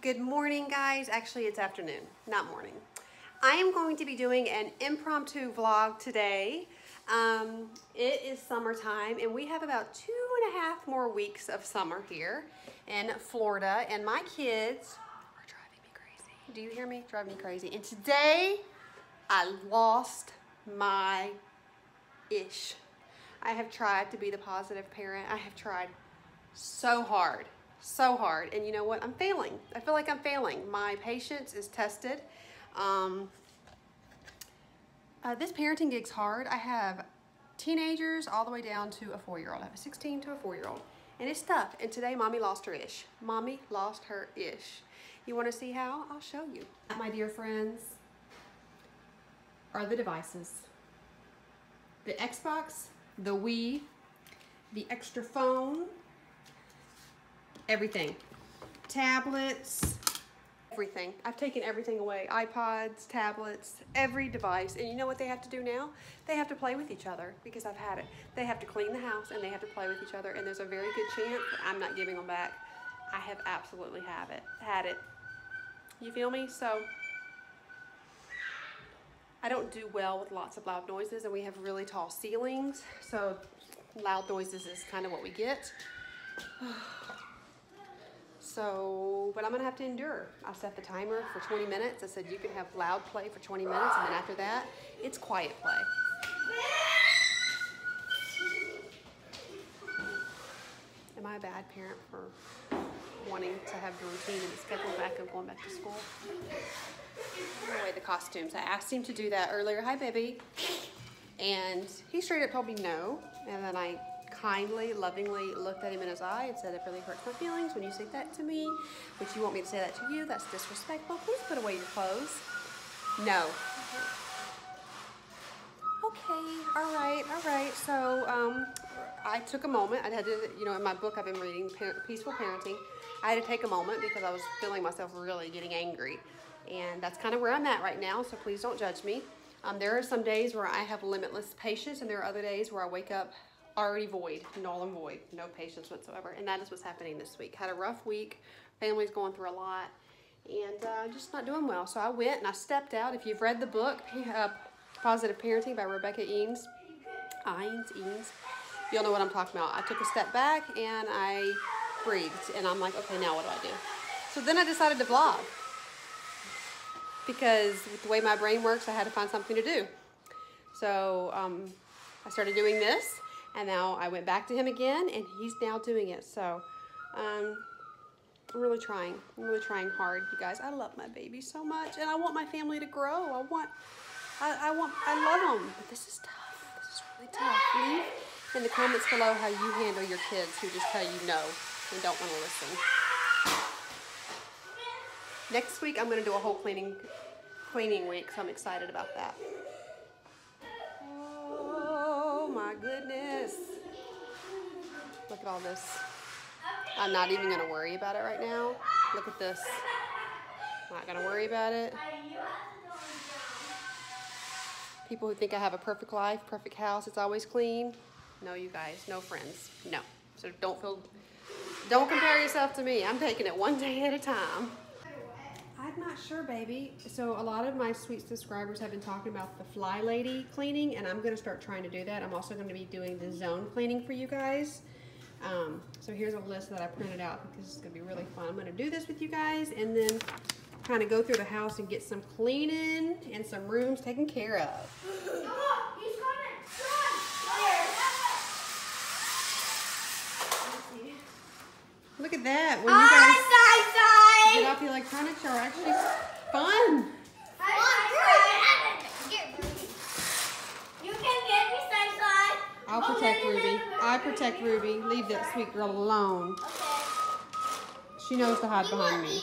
Good morning, guys. Actually, it's afternoon, not morning. I am going to be doing an impromptu vlog today. It is summertime, and we have about 2.5 more weeks of summer here in Florida, and my kids are driving me crazy. Do you hear me? Driving me crazy. And today, I lost my ish. I have tried to be the positive parent. I have tried so hard. And you know what? I'm failing. I feel like I'm failing. My patience is tested. This parenting gig's hard. I have teenagers all the way down to a 4-year-old. I have a 16 to a 4-year-old. And it's tough. And today, Mommy lost her ish. Mommy lost her ish. You want to see how? I'll show you. My dear friends, are the devices. The Xbox, the Wii, the extra phone, everything. Tablets, everything. I've taken everything away. iPods, tablets, every device. And you know what they have to do now? They have to play with each other because I've had it. They have to clean the house and they have to play with each other, and there's a very good chance that I'm not giving them back. I have absolutely had it. You feel me? So I don't do well with lots of loud noises, and we have really tall ceilings, so loud noises is kind of what we get. So, but I'm gonna have to endure. I set the timer for 20 minutes. I said you can have loud play for 20 minutes, and then after that, it's quiet play. Am I a bad parent for wanting to have the routine and the schedule back of going back to school? Throw away the costumes. I asked him to do that earlier. Hi, baby. And he straight up told me no, and then I kindly, lovingly looked at him in his eye and said, it really hurts my feelings when you say that to me. Would you want me to say that to you? That's disrespectful. Please put away your clothes. No. Okay, all right. So I took a moment. I had to, you know, in my book I've been reading, Peaceful Parenting, I had to take a moment because I was feeling myself really getting angry. And that's kind of where I'm at right now, so please don't judge me. There are some days where I have limitless patience, and there are other days where I wake up already void, null and void, no patience whatsoever. And that is what's happening this week. Had a rough week, family's going through a lot, and just not doing well. So I went and I stepped out. If you've read the book, Positive Parenting by Rebecca Eanes, you'll know what I'm talking about. I took a step back and I breathed, and I'm like, okay, now what do I do? So then I decided to vlog, because with the way my brain works, I had to find something to do. So I started doing this, and now I went back to him again, and he's now doing it. So I'm really trying. I'm really trying hard, you guys. I love my baby so much, and I want my family to grow. I love them, but this is tough. This is really tough. Leave in the comments below how you handle your kids who just tell you no and don't want to listen. Next week, I'm going to do a whole cleaning week, so I'm excited about that. Oh my goodness. Look at all this. I'm not even going to worry about it right now. Look at this. I'm not going to worry about it. People who think I have a perfect life, perfect house, it's always clean. No, you guys, no friends. No. So don't compare yourself to me. I'm taking it one day at a time. I'm not sure, baby. So a lot of my sweet subscribers have been talking about the Fly Lady cleaning, and I'm going to start trying to do that. I'm also going to be doing the zone cleaning for you guys. So here's a list that I printed out because it's going to be really fun. I'm going to do this with you guys, and then kind of go through the house and get some cleaning and some rooms taken care of. Look at that. When you guys get off the electronics are actually fun. You can get me sunshine. I'll protect Ruby. I protect Ruby. Leave that sweet girl alone. Okay. She knows to hide behind me.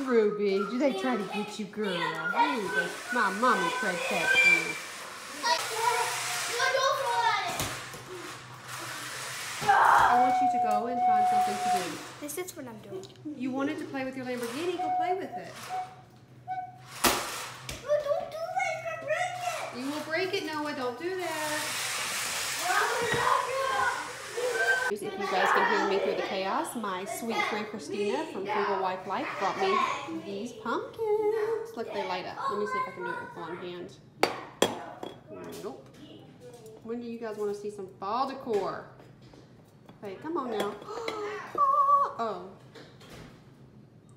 Ruby, do they try to get you, girl? Ruby, my mommy protects you. I want you to go and find something to do. This is what I'm doing. You wanted to play with your Lamborghini, go play with it. Oh, don't do that, you're gonna break it. You will break it, Noah, don't do that. if you guys can hear me through the chaos, my sweet friend Christina from Frugal Wife Life brought me these pumpkins. Look, they light up. Let me see if I can do it with one hand. Nope. When do you guys want to see some fall decor? Hey, come on now. Oh.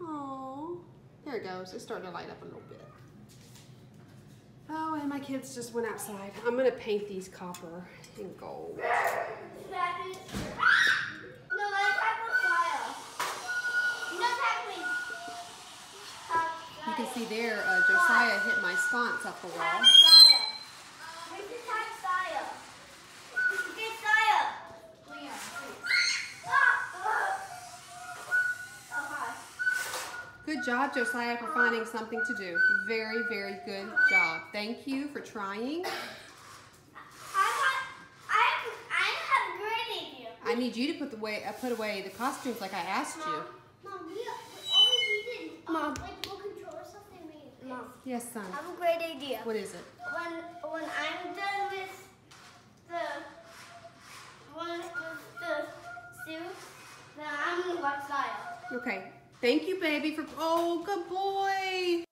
Oh. There it goes. It's starting to light up a little bit. Oh, and my kids just went outside. I'm going to paint these copper and gold. No, I have a file. No tackling. You can see there, Josiah hit my sconce off the wall. Good job, Josiah, for finding something to do. Very, very good job. Thank you for trying. I need you to put away the costumes like I asked you. Mom, we only needed like remote control or something. Mom. Yes, son. I have a great idea. What is it? When I'm done with the suit, then I'm gonna watch style. Okay. Thank you, baby, for oh, good boy.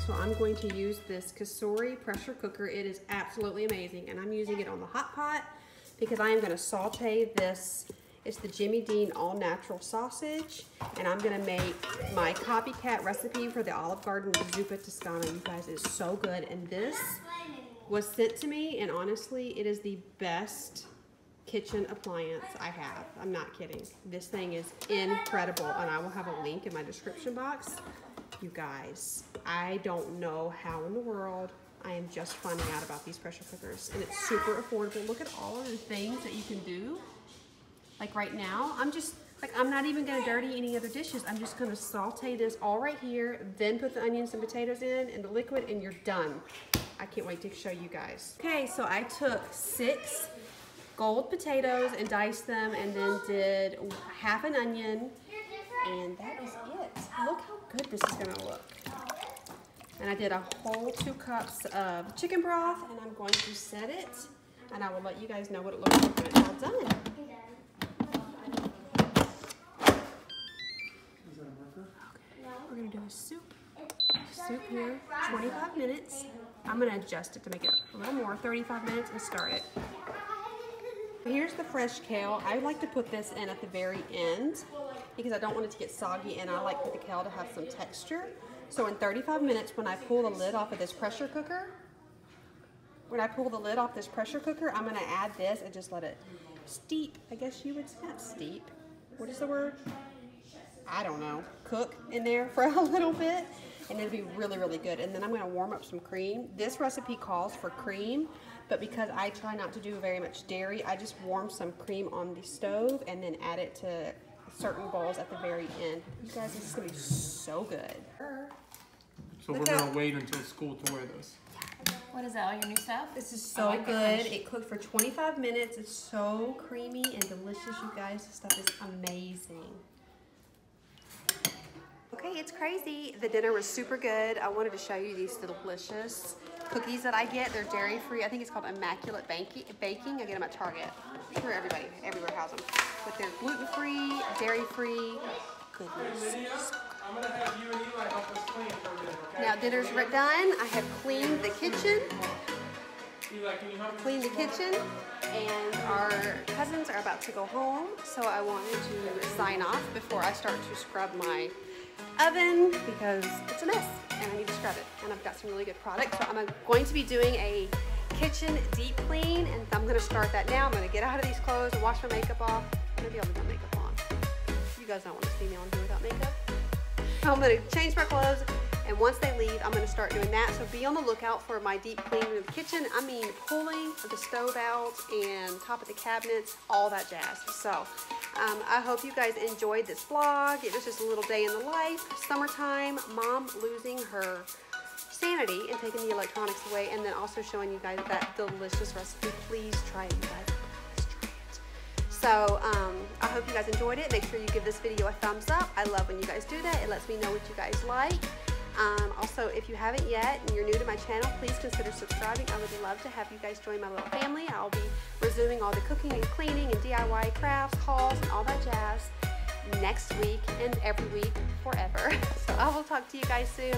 So I'm going to use this Xoxo pressure cooker. It is absolutely amazing, and I'm using it on the hot pot because I am going to saute this. It's the Jimmy Dean all natural sausage, and I'm going to make my copycat recipe for the Olive Garden Zuppa Toscana. You guys, it's so good, and this was sent to me, and honestly, it is the best kitchen appliance I have. I'm not kidding. This thing is incredible, and I will have a link in my description box. You guys, I don't know how in the world I am just finding out about these pressure cookers, and it's super affordable. Look at all of the things that you can do. Like right now, I'm not even gonna dirty any other dishes. I'm just gonna saute this all right here, then put the onions and potatoes in and the liquid, and you're done. I can't wait to show you guys. Okay, so I took 6 gold potatoes and diced them, and then did half an onion, and that is it. Look how good this is gonna look. And I did a whole 2 cups of chicken broth, and I'm going to set it, and I will let you guys know what it looks like when it's all done. We're gonna do a soup here, 25 minutes. I'm gonna adjust it to make it a little more, 35 minutes, and start it. Here's the fresh kale. I like to put this in at the very end because I don't want it to get soggy, and I like for the kale to have some texture. So in 35 minutes, when I pull the lid off of this pressure cooker, I'm gonna add this and just let it steep, I guess you would say. Not steep. What is the word? I don't know. Cook in there for a little bit, and it'll be really, really good. And then I'm gonna warm up some cream. This recipe calls for cream, but because I try not to do very much dairy, I just warm some cream on the stove and then add it to certain bowls at the very end. You guys, this is gonna be so good. So we're gonna wait until school to wear this. What is that, all your new stuff? This is so good. It cooked for 25 minutes. It's so creamy and delicious, you guys. This stuff is amazing. Okay, it's crazy. The dinner was super good. I wanted to show you these delicious cookies that I get. They're dairy-free. I think it's called Immaculate Baking. I get them at Target. I'm sure everywhere has them. But they're gluten-free, dairy-free. Goodness. I'm gonna have you and Eli help us clean for a minute, okay? Now dinner's done. I have cleaned the kitchen. Eli, can you help me? Cleaned the kitchen, and our cousins are about to go home. So I wanted to sign off before I start to scrub my oven because it's a mess and I need to scrub it. And I've got some really good products. So I'm going to be doing a kitchen deep clean, and I'm gonna start that now. I'm gonna get out of these clothes and wash my makeup off. Maybe I'll leave my makeup on. You guys don't want to see me on here without makeup. I'm gonna change my clothes, and once they leave, I'm gonna start doing that. So be on the lookout for my deep cleaning of the kitchen. I mean, pulling the stove out and top of the cabinets, all that jazz. So I hope you guys enjoyed this vlog. It was just a little day in the life, summertime, mom losing her sanity and taking the electronics away, and then also showing you guys that delicious recipe. Please try it, you guys. Please try it. So I hope you guys enjoyed it. Make sure you give this video a thumbs up. I love when you guys do that. It lets me know what you guys like. Also, if you haven't yet and you're new to my channel, please consider subscribing. I would love to have you guys join my little family. I'll be resuming all the cooking and cleaning and DIY crafts, hauls, and all that jazz next week and every week forever. So I will talk to you guys soon.